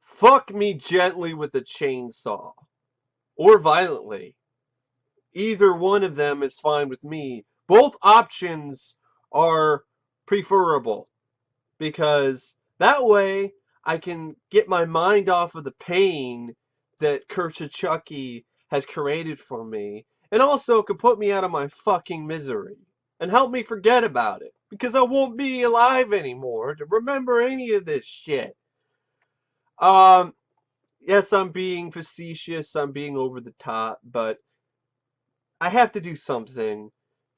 Fuck me gently with a chainsaw. Or violently. Either one of them is fine with me. Both options are preferable. Because that way I can get my mind off of the pain that Curse of Chucky has created for me, and also can put me out of my fucking misery and help me forget about it because I won't be alive anymore to remember any of this shit. Um, yes, I'm being facetious, I'm being over the top, but I have to do something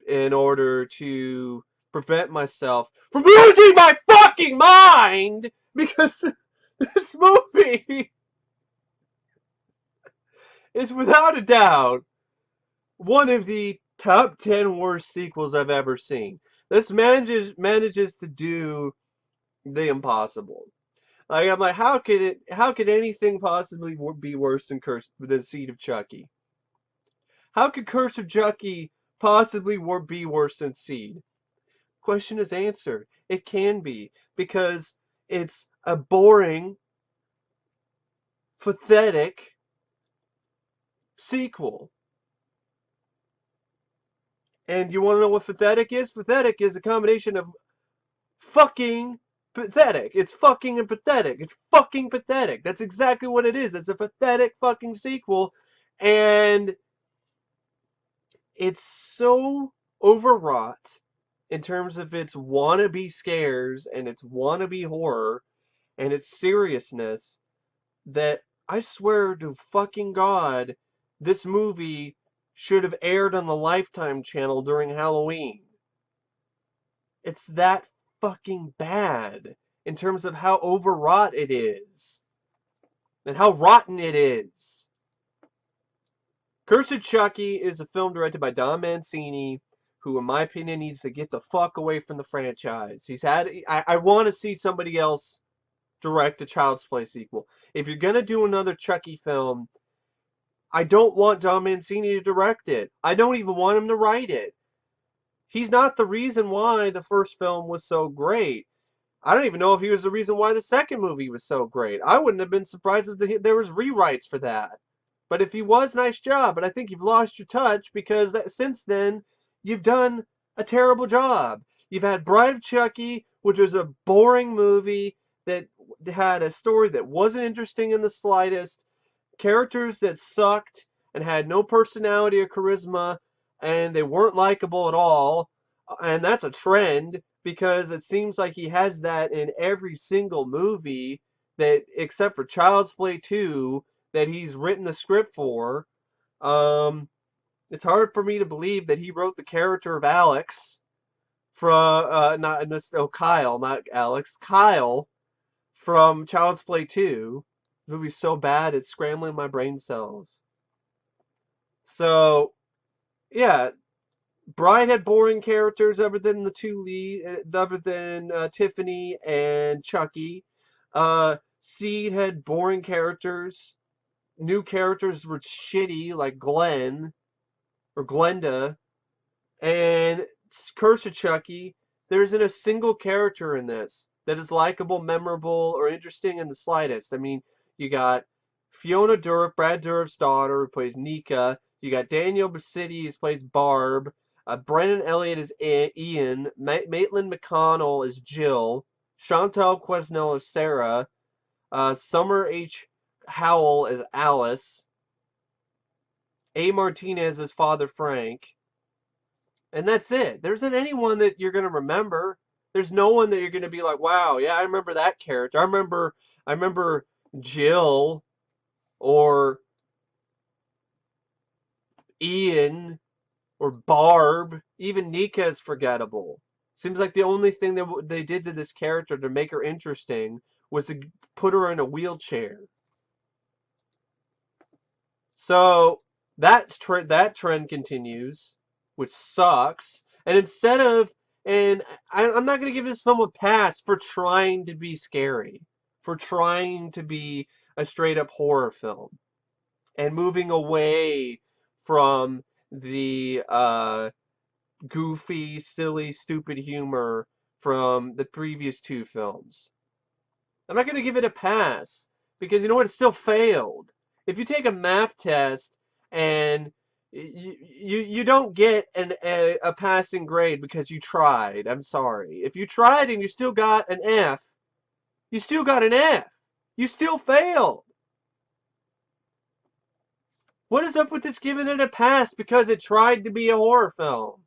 in order to prevent myself from losing my fucking mind because this movie is without a doubt one of the top 10 worst sequels I've ever seen. This manages to do the impossible. Like I'm like, how could anything possibly be worse than Seed of Chucky? How could Curse of Chucky possibly be worse than Seed? Question is answered. It can be because it's a boring, pathetic sequel. And you want to know what pathetic is? Pathetic is a combination of fucking pathetic. It's fucking and pathetic. It's fucking pathetic. That's exactly what it is. It's a pathetic fucking sequel. And it's so overwrought in terms of its wannabe scares and its wannabe horror and its seriousness that I swear to fucking God, this movie should have aired on the Lifetime channel during Halloween. It's that fucking bad in terms of how overwrought it is and how rotten it is. Curse of Chucky is a film directed by Don Mancini, who, in my opinion, needs to get the fuck away from the franchise. I want to see somebody else direct a Child's Play sequel. If you're gonna do another Chucky film, I don't want Don Mancini to direct it. I don't even want him to write it. He's not the reason why the first film was so great. I don't even know if he was the reason why the second movie was so great. I wouldn't have been surprised if there was rewrites for that. But if he was, nice job. But I think you've lost your touch because since then, you've done a terrible job. You've had Bride of Chucky, which was a boring movie that had a story that wasn't interesting in the slightest, characters that sucked and had no personality or charisma, and they weren't likable at all. And that's a trend because it seems like he has that in every single movie that, except for Child's Play 2, that he's written the script for. Um, it's hard for me to believe that he wrote the character of Alex from Kyle, not Alex, Kyle from Child's Play 2. The movie's so bad it's scrambling my brain cells. So, yeah, Bride had boring characters other than other than Tiffany and Chucky. Seed had boring characters. New characters were shitty, like Glenn or Glenda. And Curse of Chucky, there isn't a single character in this that is likable, memorable, or interesting in the slightest. I mean, you got Fiona Dourif, Brad Dourif's daughter, who plays Nika. You got Danielle Bisutti, who plays Barb. Brennan Elliott is Ian. Maitland McConnell is Jill. Chantal Quesnal is Sarah. Summer H. Howell is Alice. A. Martinez is Father Frank. And that's it. There isn't anyone that you're going to remember. There's no one that you're going to be like, wow, yeah, I remember that character. I remember Jill or Ian or Barb. Even Nika is forgettable. Seems like the only thing that they did to this character to make her interesting was to put her in a wheelchair. So that trend continues, which sucks. And I'm not going to give this film a pass for trying to be scary, for trying to be a straight up horror film, and moving away from the goofy, silly, stupid humor from the previous two films. I'm not going to give it a pass because you know what? It still failed. If you take a math test and you don't get a passing grade because you tried. I'm sorry. If you tried and you still got an F, you still got an F. You still failed. What is up with this giving it a pass because it tried to be a horror film?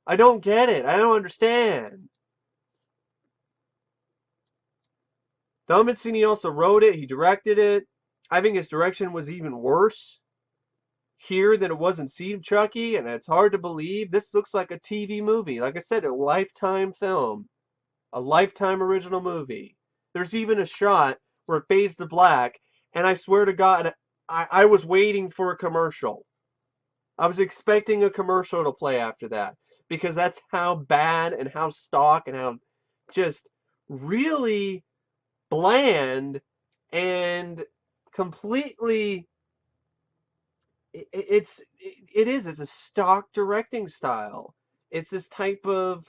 I don't get it. I don't understand. Don Mancini also wrote it. He directed it. I think his direction was even worse here than it was in Seed of Chucky, and it's hard to believe. This looks like a TV movie. Like I said, a Lifetime film. A Lifetime original movie. There's even a shot where it fades to black, and I swear to God, I was waiting for a commercial. I was expecting a commercial to play after that because that's how bad and how stock and how just really bland and completely it's a stock directing style. It's this type of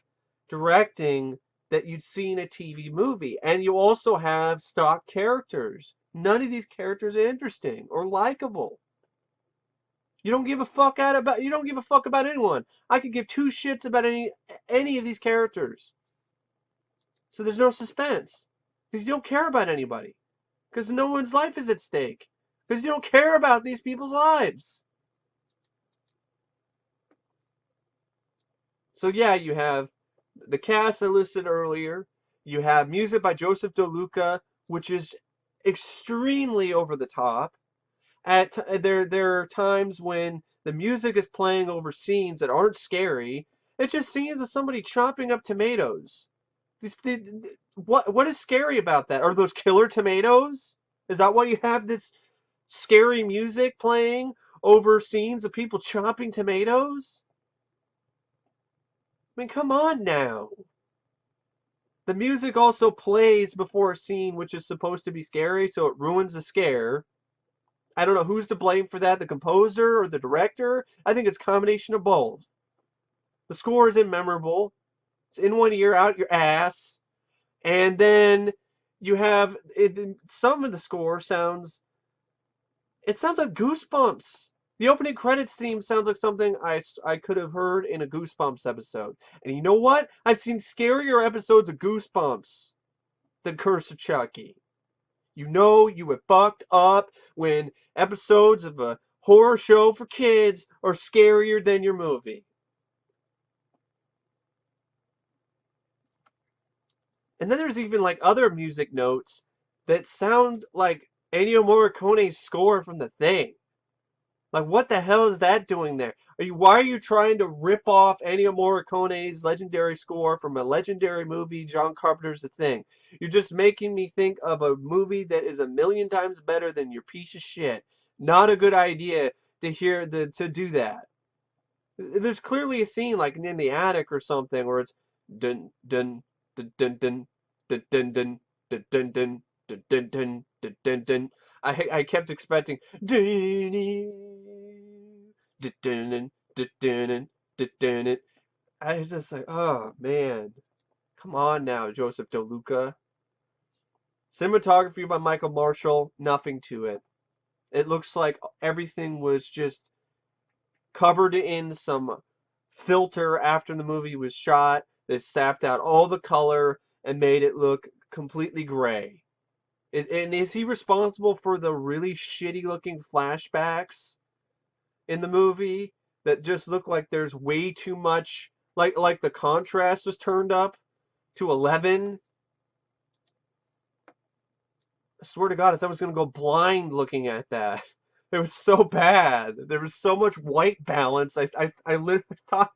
directing that you'd see in a TV movie, and you also have stock characters. None of these characters are interesting or likable. You don't give a fuck you don't give a fuck about anyone. I could give two shits about any of these characters. So there's no suspense because you don't care about anybody. Because no one's life is at stake. Because you don't care about these people's lives. So yeah, you have the cast I listed earlier. You have music by Joseph DeLuca, which is extremely over the top. There are times when the music is playing over scenes that aren't scary. It's just scenes of somebody chopping up tomatoes. What is scary about that? Are those killer tomatoes? Is that why you have this scary music playing over scenes of people chopping tomatoes? I mean, come on now. The music also plays before a scene which is supposed to be scary, so it ruins the scare. I don't know who's to blame for that, the composer or the director. I think it's a combination of both. The score is immemorable. It's in one ear, out your ass. And then you have some of the score sounds like Goosebumps. The opening credits theme sounds like something I could have heard in a Goosebumps episode. And you know what? I've seen scarier episodes of Goosebumps than Curse of Chucky. You know you have fucked up when episodes of a horror show for kids are scarier than your movie. And then there's even like other music notes that sound like Ennio Morricone's score from The Thing. Like, what the hell is that doing there? Why are you trying to rip off Ennio Morricone's legendary score from a legendary movie, John Carpenter's The Thing? You're just making me think of a movie that is a million times better than your piece of shit. Not a good idea to do that. There's clearly a scene like in the attic or something where it's dun dun dun dun dun dun dun dun dun dun dun dun dun dun dun dun dun. I kept expecting I was just like, oh man, come on now, Joseph DeLuca. Cinematography by Michael Marshall, nothing to it. It looks like everything was just covered in some filter after the movie was shot that sapped out all the color and made it look completely gray. And is he responsible for the really shitty looking flashbacks in the movie that just look like there's way too much, like the contrast was turned up to 11? I swear to God, I thought I was gonna go blind looking at that. It was so bad. There was so much white balance. I literally thought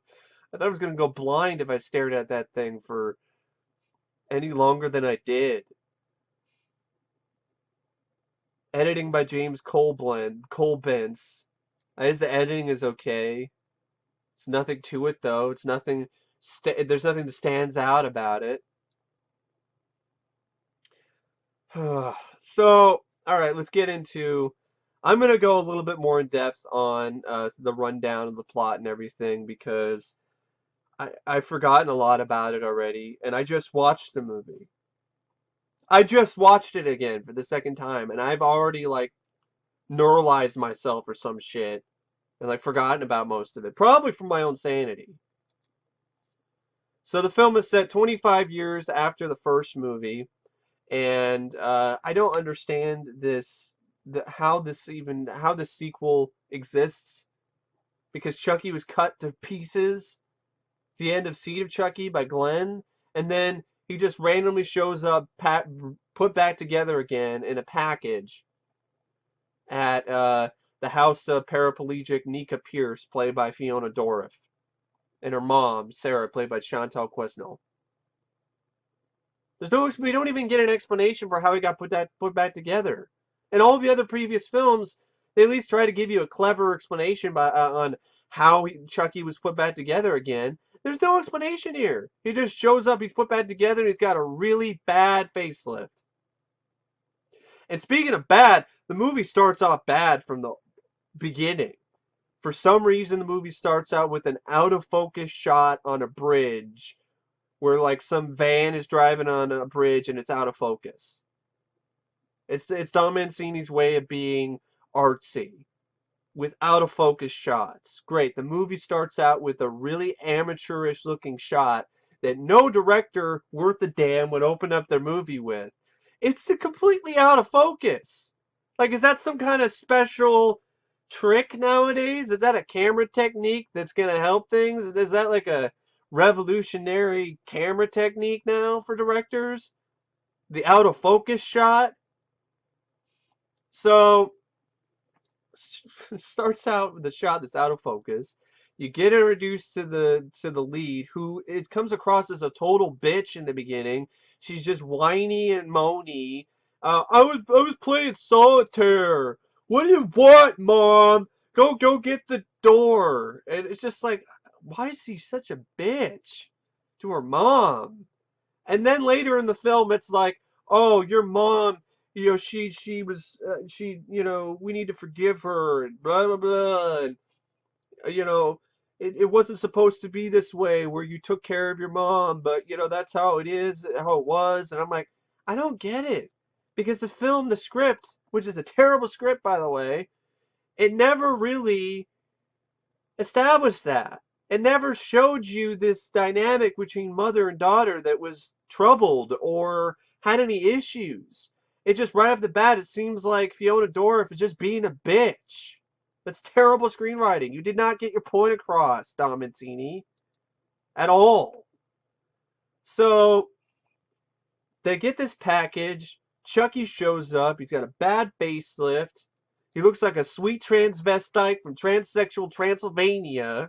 I was gonna go blind if I stared at that thing for any longer than I did. Editing by James Colbence. His editing is okay. It's nothing to it though. It's nothing. There's nothing that stands out about it. So, all right, let's get into. I'm gonna go a little bit more in depth on the rundown of the plot and everything because I've forgotten a lot about it already, and I just watched the movie. I just watched it again for the second time, and I've already like neuralized myself or some shit and like forgotten about most of it, probably from my own sanity. So the film is set 25 years after the first movie, and I don't understand how this sequel exists because Chucky was cut to pieces. The end of Seed of Chucky by Glenn, and then he just randomly shows up, put back together again in a package at the house of paraplegic Nika Pierce, played by Fiona Dourif, and her mom, Sarah, played by Chantal Quesnal. We don't even get an explanation for how he got put back together. In all the other previous films, they at least try to give you a clever explanation on how Chucky was put back together again. There's no explanation here. He just shows up, he's put back together, and he's got a really bad facelift. And speaking of bad, the movie starts off bad from the beginning. For some reason, the movie starts out with an out of focus shot on a bridge where like some van is driving on a bridge and it's out of focus. It's Don Mancini's way of being artsy with out of focus shots. Great. The movie starts out with a really amateurish looking shot that no director worth a damn would open up their movie with. It's completely out of focus. Like, is that some kind of special trick nowadays? Is that a camera technique that's going to help things? Is that like a revolutionary camera technique now for directors? The out of focus shot? So, starts out with a shot that's out of focus. You get introduced to the lead, who it comes across as a total bitch in the beginning. She's just whiny and moany. I was playing solitaire. What do you want, Mom? Go get the door. And it's just like, why is he such a bitch to her mom? And then later in the film, it's like, oh, your mom, we need to forgive her, and blah blah blah, and you know, it wasn't supposed to be this way where you took care of your mom, but that's how it is, how it was, and I'm like, I don't get it, because the script, which is a terrible script by the way, it never really established that. It never showed you this dynamic between mother and daughter that was troubled or had any issues. It just right off the bat, it seems like Fiona Dourif is just being a bitch. That's terrible screenwriting. You did not get your point across, Don Mancini, at all. So they get this package. Chucky shows up. He's got a bad facelift. He looks like a sweet transvestite from transsexual Transylvania.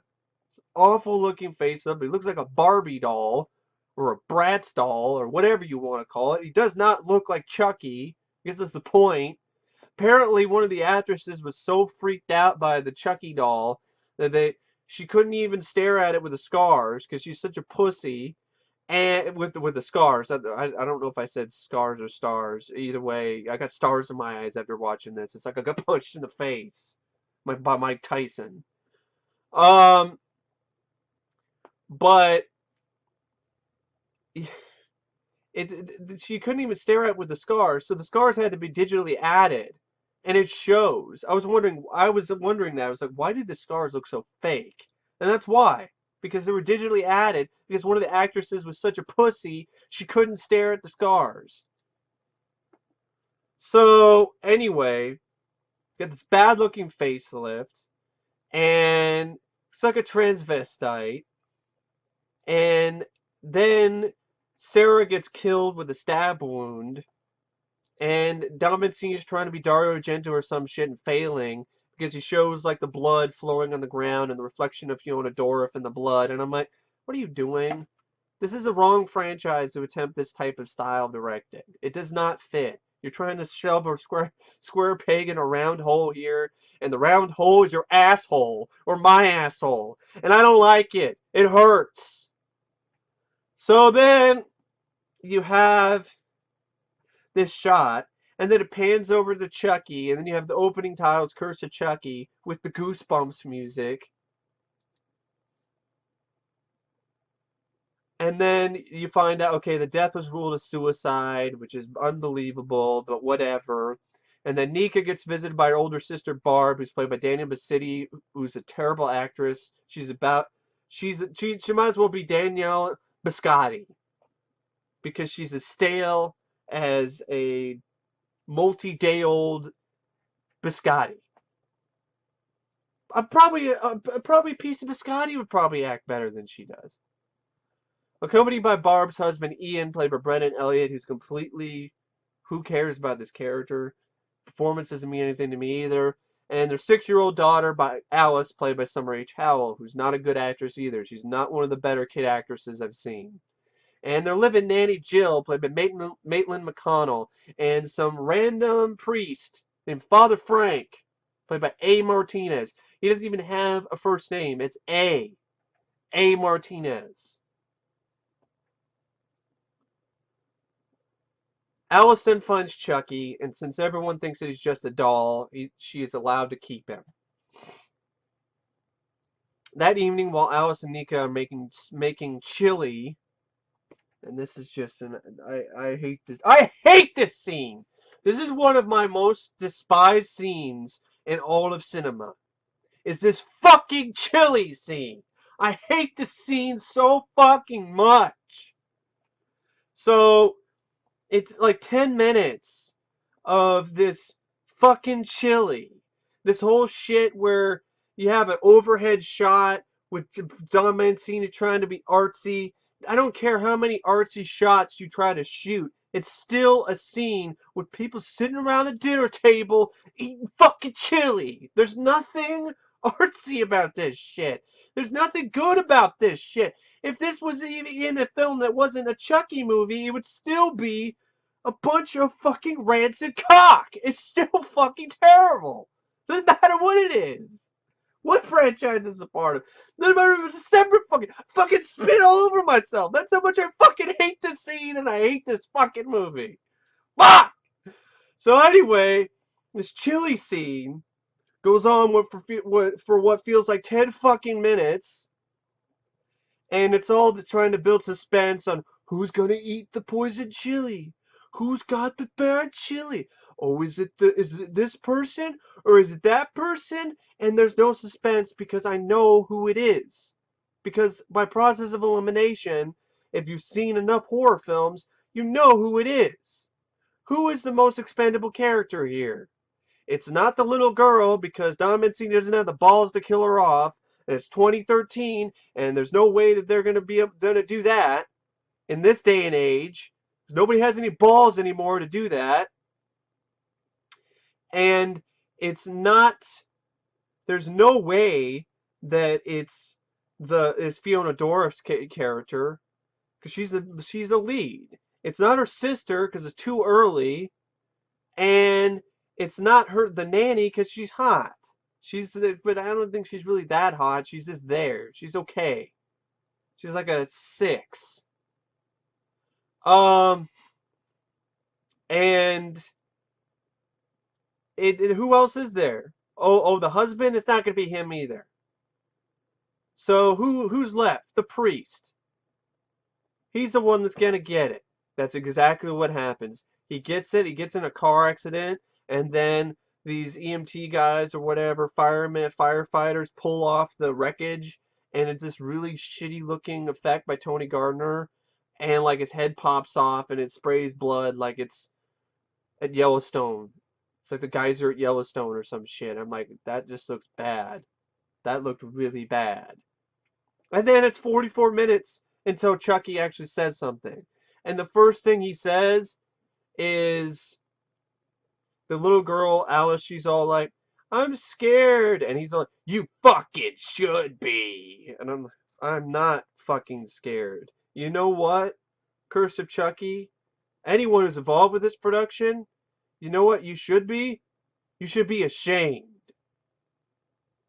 Awful looking face up. He looks like a Barbie doll or a Bratz doll or whatever you want to call it. He does not look like Chucky. I guess that's the point. Apparently, one of the actresses was so freaked out by the Chucky doll that she couldn't even stare at it with the scars because she's such a pussy. And with the scars, I don't know if I said scars or stars. Either way, I got stars in my eyes after watching this. It's like I got punched in the face by Mike Tyson. But she couldn't even stare at it with the scars, so the scars had to be digitally added, and it shows. I was wondering that. I was like, why do the scars look so fake? And that's why. Because they were digitally added, because one of the actresses was such a pussy, she couldn't stare at the scars. So, anyway, got this bad looking facelift, and it's like a transvestite, and then Sarah gets killed with a stab wound, and Don Mancini is trying to be Dario Argento or some shit and failing because he shows like the blood flowing on the ground and the reflection of Fiona Dourif in the blood, and I'm like, what are you doing? This is the wrong franchise to attempt this type of style of directing. It does not fit. You're trying to shove a square peg in a round hole here, and the round hole is your asshole or my asshole, and I don't like it. It hurts. So then you have this shot, and then it pans over to Chucky, and then you have the opening titles, Curse of Chucky, with the Goosebumps music. And then you find out, okay, the death was ruled a suicide, which is unbelievable, but whatever. And then Nika gets visited by her older sister Barb, who's played by Danielle Bisutti, who's a terrible actress. She might as well be Danielle Biscotti because she's as stale as a multi-day-old biscotti. Probably a piece of biscotti would probably act better than she does. Accompanied by Barb's husband Ian, played by Brennan Elliott, who's completely, who cares about this character? Performance doesn't mean anything to me either. And their 6-year-old daughter, by Alice, played by Summer H. Howell, who's not a good actress either. She's not one of the better kid actresses I've seen. And their live-in nanny Jill, played by Maitland McConnell, and some random priest named Father Frank, played by A. Martinez. He doesn't even have a first name. It's A. A. Martinez. Alice then finds Chucky, and since everyone thinks that he's just a doll, she is allowed to keep him. That evening, while Alice and Nika are making chili, and this is just I hate this. I hate this scene. This is one of my most despised scenes in all of cinema. Is this fucking chili scene? I hate this scene so fucking much. So it's like 10 minutes of this fucking chili. This whole shit where you have an overhead shot with Don Mancini trying to be artsy. I don't care how many artsy shots you try to shoot. It's still a scene with people sitting around a dinner table eating fucking chili. There's nothing artsy about this shit. There's nothing good about this shit. If this was even in a film that wasn't a Chucky movie, it would still be a bunch of fucking rancid cock. It's still fucking terrible. Doesn't matter what it is. What franchise is a part of? Doesn't matter if it's a separate fucking spit all over myself. That's how much I fucking hate this scene and I hate this fucking movie. Fuck! So anyway, this chili scene goes on for what feels like 10 fucking minutes. And it's all trying to build suspense on who's gonna eat the poison chili. Who's got the bad chili? Oh, is it this person or is it that person? And there's no suspense because I know who it is. Because by process of elimination, if you've seen enough horror films, you know who it is. Who is the most expendable character here? It's not the little girl because Don Mancini doesn't have the balls to kill her off. And it's 2013, and there's no way that they're going to be able to do that in this day and age. Because nobody has any balls anymore to do that. And it's not, there's no way that it's Fiona Dourif's character, because she's the lead. It's not her sister because it's too early, and it's not the nanny because she's hot. But I don't think she's really that hot. She's just there. She's okay. She's like a 6. And who else is there? Oh, the husband? It's not going to be him either. So who's left? The priest. He's the one that's going to get it. That's exactly what happens. He gets it. He gets in a car accident, and then these EMT guys or whatever, firefighters pull off the wreckage, and it's this really shitty looking effect by Tony Gardner, and like his head pops off and it sprays blood like it's at Yellowstone. It's like the geyser at Yellowstone or some shit. I'm like, that just looks bad. That looked really bad. And then it's 44 minutes until Chucky actually says something. And the first thing he says is, the little girl, Alice, she's all like, I'm scared. And he's like, you fucking should be. And I'm not fucking scared. You know what? Curse of Chucky, anyone who's involved with this production, you know what you should be? You should be ashamed.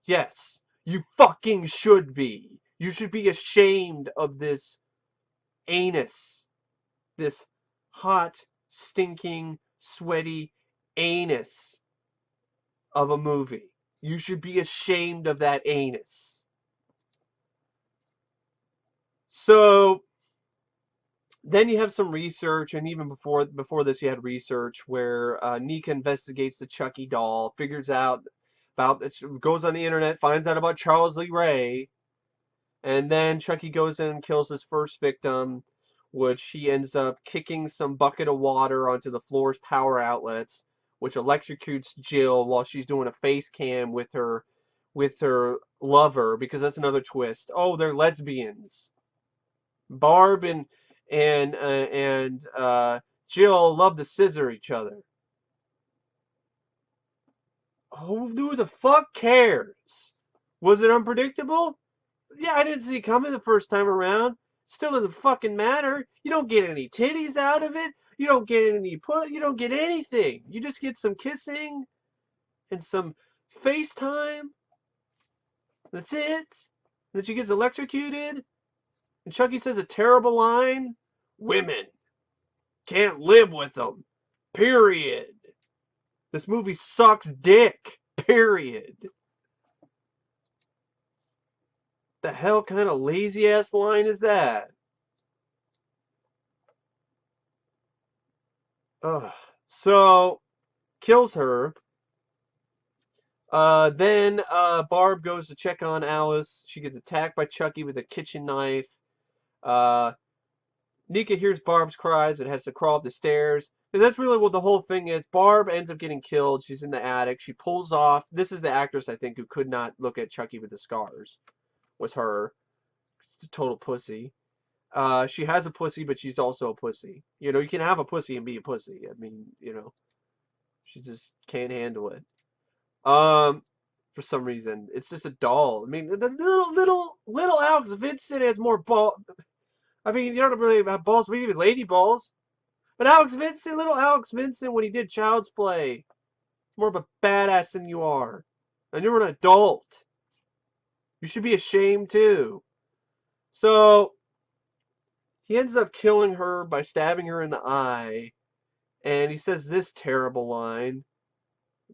Yes, you fucking should be. You should be ashamed of this anus. This hot, stinking, sweaty anus of a movie. You should be ashamed of that anus. So, Then you have some research, and even before this, you had research where Nika investigates the Chucky doll, figures out about it, goes on the internet, finds out about Charles Lee Ray, and then Chucky goes in and kills his first victim, which he ends up kicking some bucket of water onto the floor's power outlets, which electrocutes Jill while she's doing a face cam with her lover, because that's another twist. Oh, they're lesbians. Barb and Jill love to scissor each other. Who the fuck cares? Was it unpredictable? Yeah, I didn't see it coming the first time around. Still doesn't fucking matter. You don't get any titties out of it. You don't get any you don't get anything. You just get some kissing and some FaceTime. That's it. Then she gets electrocuted. And Chucky says a terrible line. Women. Can't live with them. Period. This movie sucks dick. Period. The hell kind of lazy ass line is that? Ugh. So, kills her. Then Barb goes to check on Alice. She gets attacked by Chucky with a kitchen knife. Nika hears Barb's cries and has to crawl up the stairs. And that's really what the whole thing is. Barb ends up getting killed. She's in the attic. She pulls off. This is the actress, I think, who could not look at Chucky with the scars. Was her. It's a total pussy. She has a pussy, but she's also a pussy. You know, you can have a pussy and be a pussy. I mean, you know, she just can't handle it. For some reason, it's just a doll. I mean, the little Alex Vincent has more ball. I mean, you don't really have balls, but even lady balls. But little Alex Vincent, when he did Child's Play, more of a badass than you are, and you're an adult. You should be ashamed too. So he ends up killing her by stabbing her in the eye, and he says this terrible line.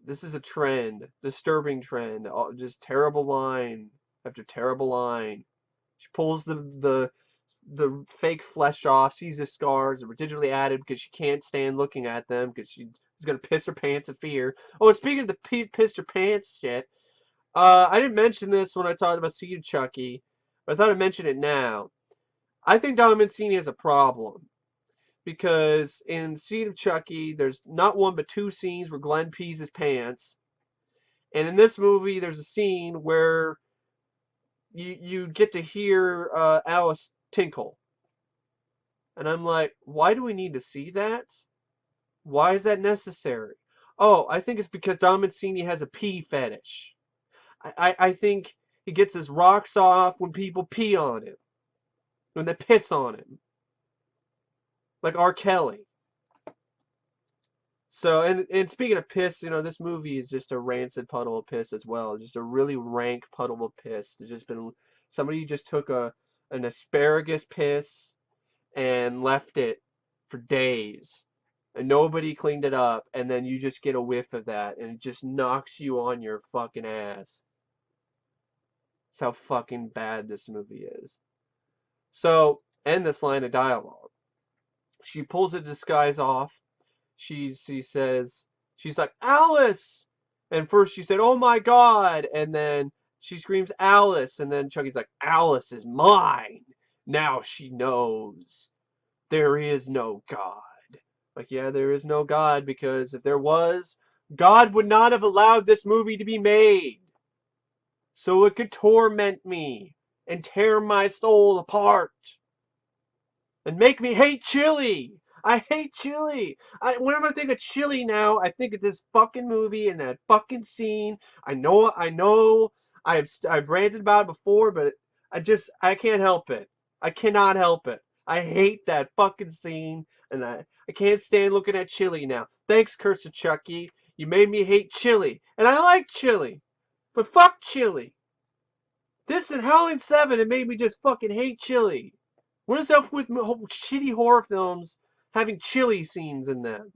This is a trend, disturbing trend. Just terrible line after terrible line. She pulls the fake flesh off, sees the scars that were digitally added because she can't stand looking at them because she's gonna piss her pants of fear. Oh, and speaking of the piss her pants shit, I didn't mention this when I talked about Seed of Chucky, but I thought I'd mention it now. I think Don Mancini has a problem. Because in Seed of Chucky, there's not one but two scenes where Glenn pees his pants. And in this movie, there's a scene where you get to hear Alice tinkle. And I'm like, why do we need to see that? Why is that necessary? Oh, I think it's because Don Mancini has a pee fetish. I think he gets his rocks off when people pee on him. When they piss on him. Like R. Kelly. So, and speaking of piss, you know, this movie is just a rancid puddle of piss as well. Just a really rank puddle of piss. There's just been, somebody just took an asparagus piss and left it for days. And nobody cleaned it up. And then you just get a whiff of that. And it just knocks you on your fucking ass. That's how fucking bad this movie is. So, end this line of dialogue. She pulls the disguise off. She says, she's like, Alice! And first she said, oh my God! And then she screams, Alice! And then Chucky's like, Alice is mine! Now she knows. There is no God. Like, yeah, there is no God, because if there was, God would not have allowed this movie to be made. So it could torment me and tear my soul apart. And make me hate chili. I hate chili. Whenever I think of chili now, I think of this fucking movie and that fucking scene. I know. I've ranted about it before, but I can't help it. I cannot help it. I hate that fucking scene, and I can't stand looking at chili now. Thanks, Curse of Chucky. You made me hate chili, and I like chili, but fuck chili. This and Halloween 7, it made me just fucking hate chili. What is up with shitty horror films having chili scenes in them?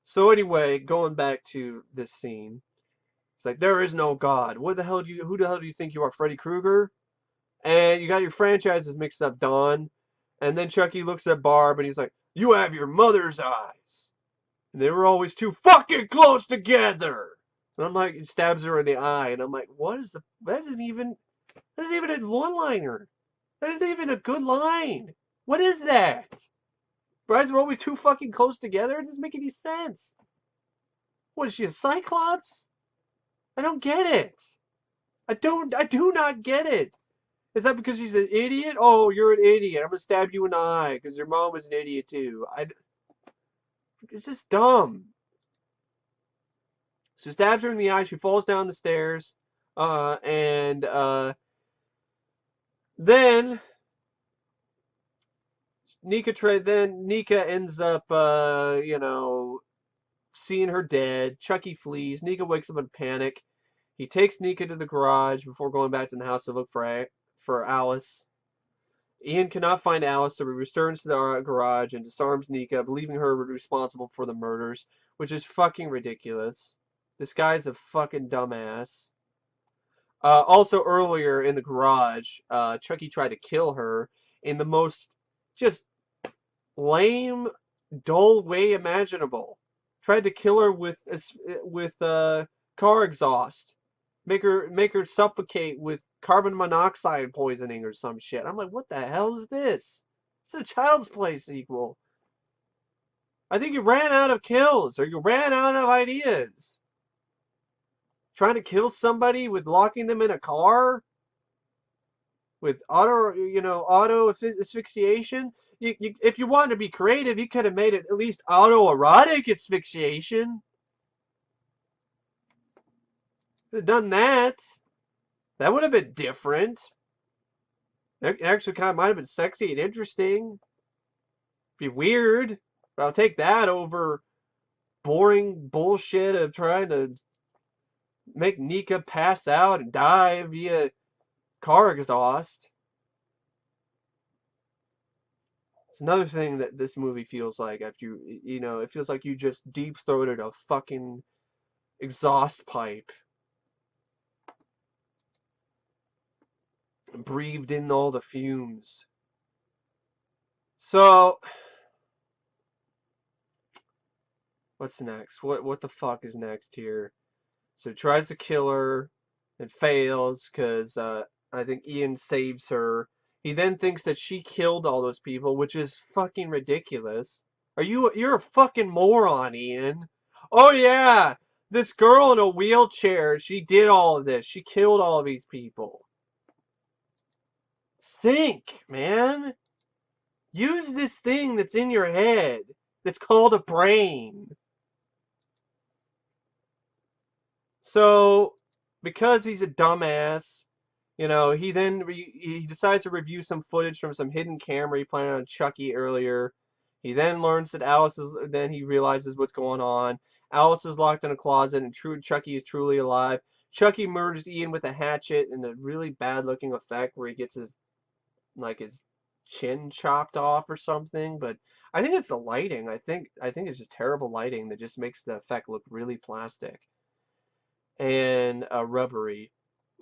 So anyway, going back to this scene, it's like, there is no God. Who the hell do you think you are, Freddy Krueger? And you got your franchises mixed up, Don. And then Chucky looks at Barb and he's like, you have your mother's eyes. And they were always too fucking close together. And I'm like, he stabs her in the eye. And I'm like, that isn't even a one-liner. That isn't even a good line. What is that? Brides were always too fucking close together? It doesn't make any sense. What, is she a Cyclops? I don't get it. I do not get it. Is that because she's an idiot? Oh, you're an idiot. I'm gonna stab you in the eye because your mom was an idiot too. It's just dumb. So stabs her in the eye. She falls down the stairs. And then Nika ends up, seeing her dead. Chucky flees. Nika wakes up in panic. He takes Nika to the garage before going back to the house to look for Alice. Ian cannot find Alice, so he returns to the garage and disarms Nika, believing her responsible for the murders, which is fucking ridiculous. This guy's a fucking dumbass. Also, earlier in the garage, Chucky tried to kill her in the most just lame, dull way imaginable. Tried to kill her with car exhaust. Make her suffocate with carbon monoxide poisoning or some shit. I'm like, what the hell is this? It's a Child's Play sequel. I think you ran out of kills or you ran out of ideas. Trying to kill somebody with locking them in a car with auto asphyxiation. If you wanted to be creative, you could have made it at least autoerotic asphyxiation. Could have done that. That would have been different. That actually kind of might have been sexy and interesting. Be weird, but I'll take that over boring bullshit of trying to make Nika pass out and die via car exhaust. It's another thing that this movie feels like after it feels like you just deep-throated a fucking exhaust pipe. And breathed in all the fumes. So, what's next? What the fuck is next here? So he tries to kill her and fails because I think Ian saves her. He then thinks that she killed all those people, which is fucking ridiculous. You're a fucking moron, Ian. Oh yeah, this girl in a wheelchair, she did all of this. She killed all of these people. Think, man. Use this thing that's in your head that's called a brain. So, because he's a dumbass, he decides to review some footage from some hidden camera he planted on Chucky earlier. He then learns that then he realizes what's going on. Alice is locked in a closet and Chucky is truly alive. Chucky murders Ian with a hatchet in a really bad looking effect where he gets his chin chopped off or something, but I think it's the lighting. I think it's just terrible lighting that just makes the effect look really plastic and rubbery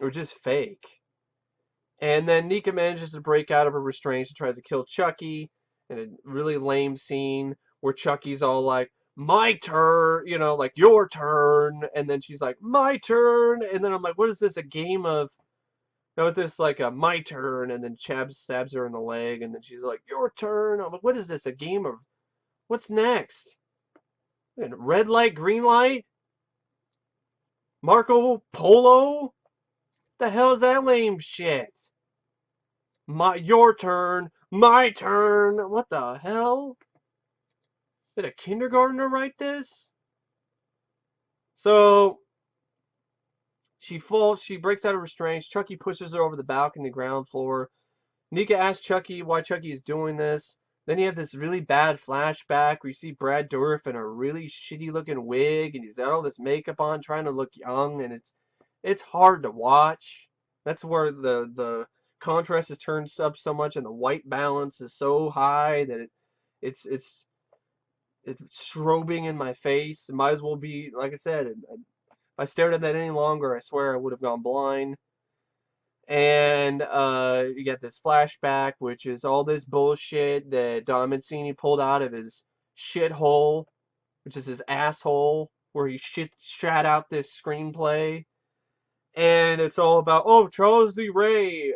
or just fake. And then Nika manages to break out of her restraints and tries to kill Chucky in a really lame scene where Chucky's all like, my turn, like your turn, and then she's like, my turn, and then I'm like, what is this, a game of this like a my turn, and then Chab stabs her in the leg, and then she's like, your turn. I'm like, what is this, a game of what's next? And red light, green light? Marco Polo? The hell is that lame shit? Your turn, my turn. What the hell? Did a kindergartner write this? So she breaks out of restraints. Chucky pushes her over the balcony, ground floor. Nika asks Chucky why Chucky is doing this. Then you have this really bad flashback where you see Brad Dourif in a really shitty looking wig and he's got all this makeup on trying to look young, and it's hard to watch. That's where the contrast is turned up so much and the white balance is so high that it's strobing in my face. It might as well be, like I said, if I stared at that any longer, I swear I would have gone blind. And you get this flashback, which is all this bullshit that Don Mancini pulled out of his shithole, which is his asshole, where he shat out this screenplay. And it's all about, oh, Charles D. Ray,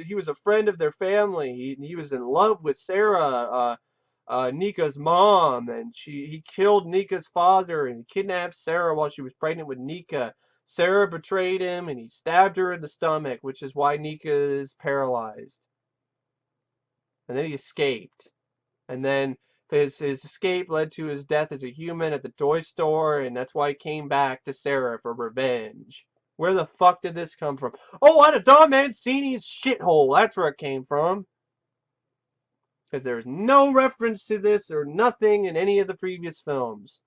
he was a friend of their family. He was in love with Sarah, Nika's mom, and he killed Nika's father and kidnapped Sarah while she was pregnant with Nika. Sarah betrayed him and he stabbed her in the stomach, which is why Nika is paralyzed. And then he escaped. And then his escape led to his death as a human at the toy store, and that's why he came back to Sarah for revenge. Where the fuck did this come from? Oh, out of Don Mancini's shithole. That's where it came from. Because there's no reference to this or nothing in any of the previous films.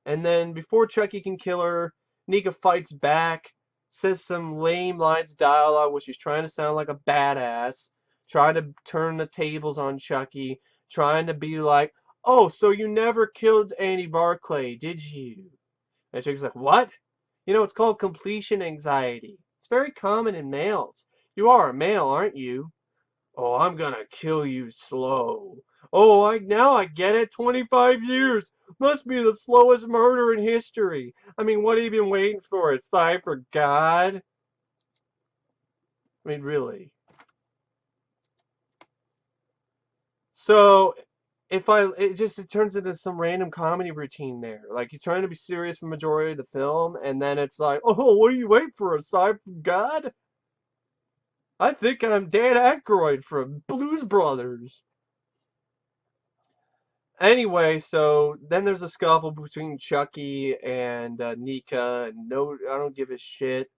And then before Chucky can kill her, Nika fights back, says some lame lines of dialogue where she's trying to sound like a badass, trying to turn the tables on Chucky, trying to be like, oh, so you never killed Andy Barclay, did you? And Chucky's like, what? You know, it's called completion anxiety. It's very common in males. You are a male, aren't you? Oh, I'm gonna kill you slow. Oh, now I get it. 25 years. Must be the slowest murder in history. I mean, what have you been waiting for? A sign for God? I mean, really. So, it turns into some random comedy routine there. Like, you're trying to be serious for the majority of the film, and then it's like, oh, what are you waiting for? A sign from God? I think I'm Dan Aykroyd from Blues Brothers. Anyway, so then there's a scuffle between Chucky and Nika. No, I don't give a shit.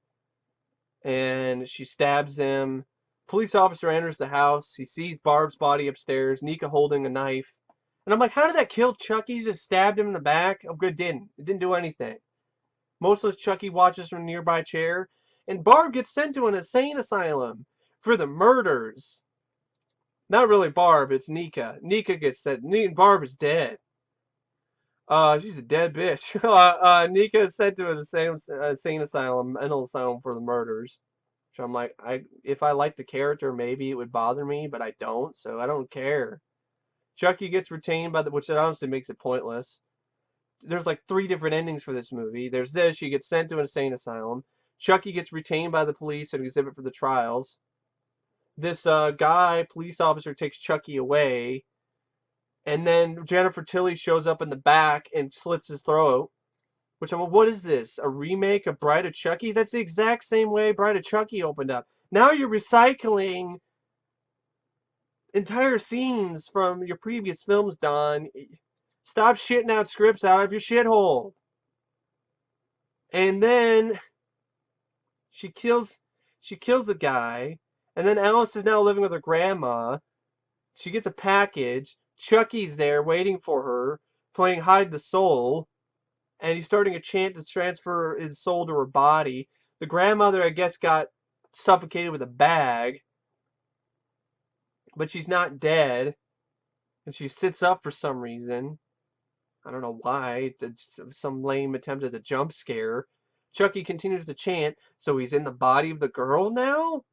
And she stabs him. Police officer enters the house. He sees Barb's body upstairs, Nika holding a knife. And I'm like, how did that kill Chucky? He just stabbed him in the back? Oh, good, didn't. It didn't do anything. Mostly Chucky watches from a nearby chair. And Barb gets sent to an insane asylum for the murders. Not really Barb, it's Nika. Nika gets sent. Barb is dead. She's a dead bitch. Nika is sent to an insane asylum, mental asylum for the murders. So I'm like, if I liked the character, maybe it would bother me, but I don't, so I don't care. Chucky gets retained by which honestly makes it pointless. There's like 3 different endings for this movie. There's this, she gets sent to an insane asylum. Chucky gets retained by the police and exhibit for the trials. This police officer, takes Chucky away. And then Jennifer Tilly shows up in the back and slits his throat. Which I'm like, what is this? A remake of Bride of Chucky? That's the exact same way Bride of Chucky opened up. Now you're recycling entire scenes from your previous films, Don. Stop shitting out scripts out of your shithole. And then she kills the guy. And then Alice is now living with her grandma. She gets a package. Chucky's there waiting for her, playing Hide the Soul. And he's starting a chant to transfer his soul to her body. The grandmother, I guess, got suffocated with a bag. But she's not dead. And she sits up for some reason. I don't know why. Some lame attempt at a jump scare. Chucky continues to chant, so he's in the body of the girl now?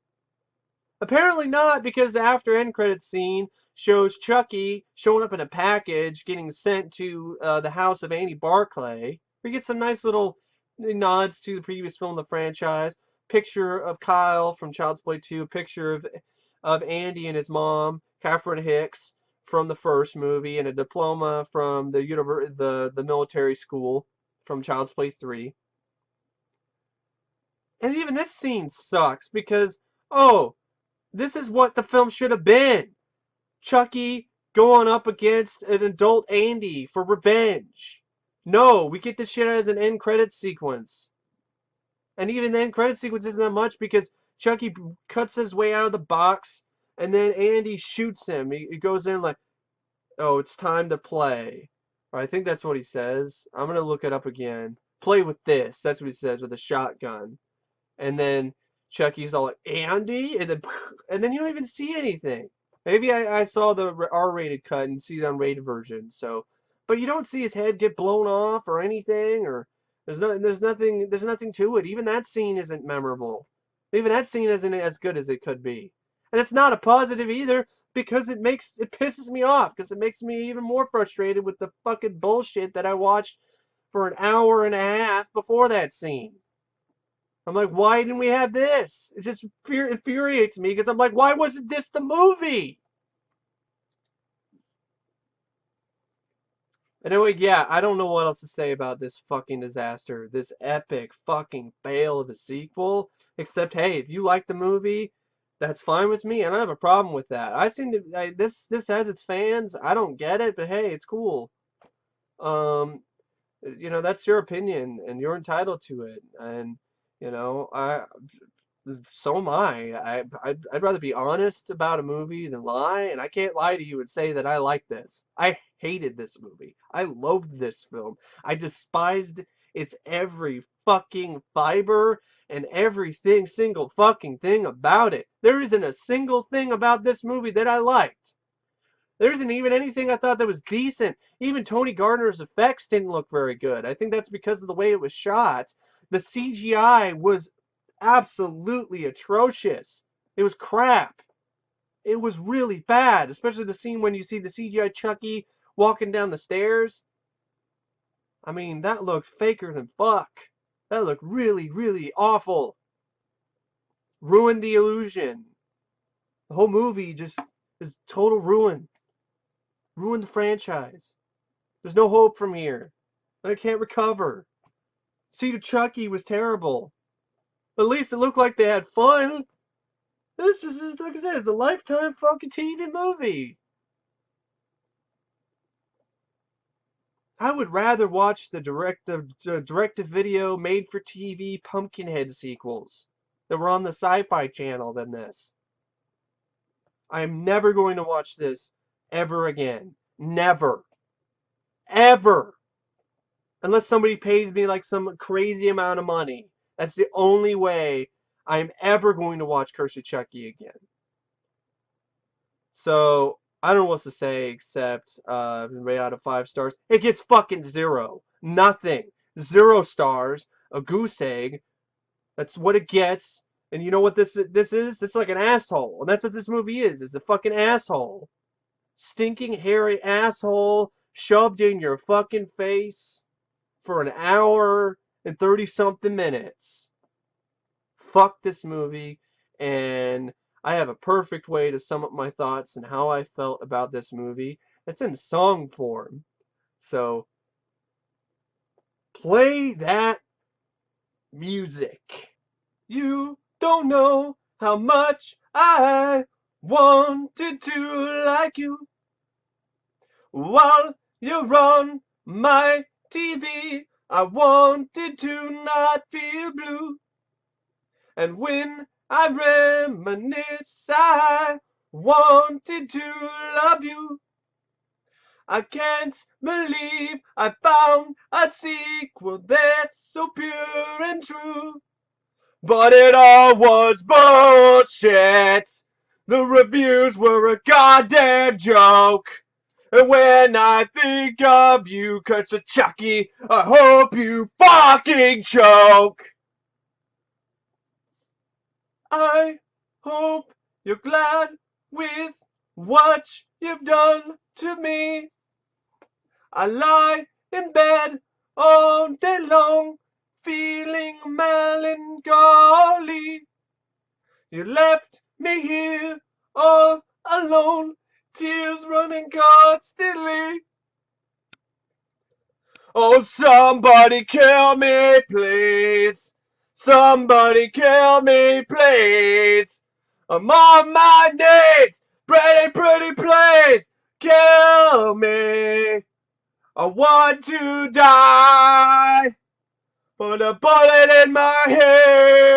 Apparently not, because the after end credits scene shows Chucky showing up in a package getting sent to the house of Andy Barclay. We get some nice little nods to the previous film of the franchise. Picture of Kyle from Child's Play 2. Picture of Andy and his mom, Catherine Hicks, from the first movie, and a diploma from the military school from Child's Play 3. And even this scene sucks because, oh, this is what the film should have been. Chucky going up against an adult Andy for revenge. No, we get this shit as an end credits sequence. And even the end credits sequence isn't that much because Chucky cuts his way out of the box and then Andy shoots him. He goes in like, oh, it's time to play. Or I think that's what he says. I'm going to look it up again. Play with this. That's what he says with a shotgun. And then Chucky's all like, Andy? And then you don't even see anything. Maybe I saw the R-rated cut and see the unrated version. So, but you don't see his head get blown off or anything, or there's nothing to it. Even that scene isn't memorable. Even that scene isn't as good as it could be. And it's not a positive either because it pisses me off because it makes me even more frustrated with the fucking bullshit that I watched for an hour and a half before that scene. I'm like, why didn't we have this? It just infuriates me because I'm like, why wasn't this the movie? Anyway, yeah, I don't know what else to say about this fucking disaster, this epic fucking fail of a sequel. Except, hey, if you like the movie, that's fine with me. I don't have a problem with that. This has its fans. I don't get it, but hey, it's cool. Um, that's your opinion, and you're entitled to it. And I so am I. I'd rather be honest about a movie than lie, and I can't lie to you and say that I like this. I hated this movie. I loathed this film. I despised its every fucking fiber and everything, single fucking thing about it. There isn't a single thing about this movie that I liked. There isn't even anything I thought that was decent. Even Tony Gardner's effects didn't look very good. I think that's because of the way it was shot. The CGI was absolutely atrocious. It was crap. It was really bad, especially the scene when you see the CGI Chucky walking down the stairs. I mean, that looked faker than fuck. That looked really, really awful. Ruined the illusion. The whole movie just is total ruin. Ruined the franchise. There's no hope from here. I can't recover. Seed of Chucky was terrible. But at least it looked like they had fun. This is, like I said, it's a Lifetime fucking TV movie. I would rather watch the direct-to-video made-for-TV Pumpkinhead sequels that were on the Sci-Fi Channel than this. I am never going to watch this ever again. Never. Ever. Unless somebody pays me like some crazy amount of money. That's the only way I'm ever going to watch Curse of Chucky again. So, I don't know what to say except, rate out of 5 stars. It gets fucking 0. Nothing. 0 stars. A goose egg. That's what it gets. And you know what this is? This is like an asshole. And that's what this movie is. It's a fucking asshole. Stinking, hairy asshole shoved in your fucking face for an hour and 30-something minutes. Fuck this movie. And I have a perfect way to sum up my thoughts and how I felt about this movie. It's in song form. So, play that music. You don't know how much I wanted to like you while you're on my TV. I wanted to not feel blue. And when I reminisce, I wanted to love you. I can't believe I found a sequel that's so pure and true. But it all was bullshit. The reviews were a goddamn joke. And when I think of you, Curse of Chucky, I hope you fucking choke. I hope you're glad with what you've done to me. I lie in bed all day long, feeling melancholy. You left me here all alone, tears running constantly. Oh, somebody kill me, please. Somebody kill me, please. I'm on my knees, pretty please, kill me. I want to die. Put a bullet in my head.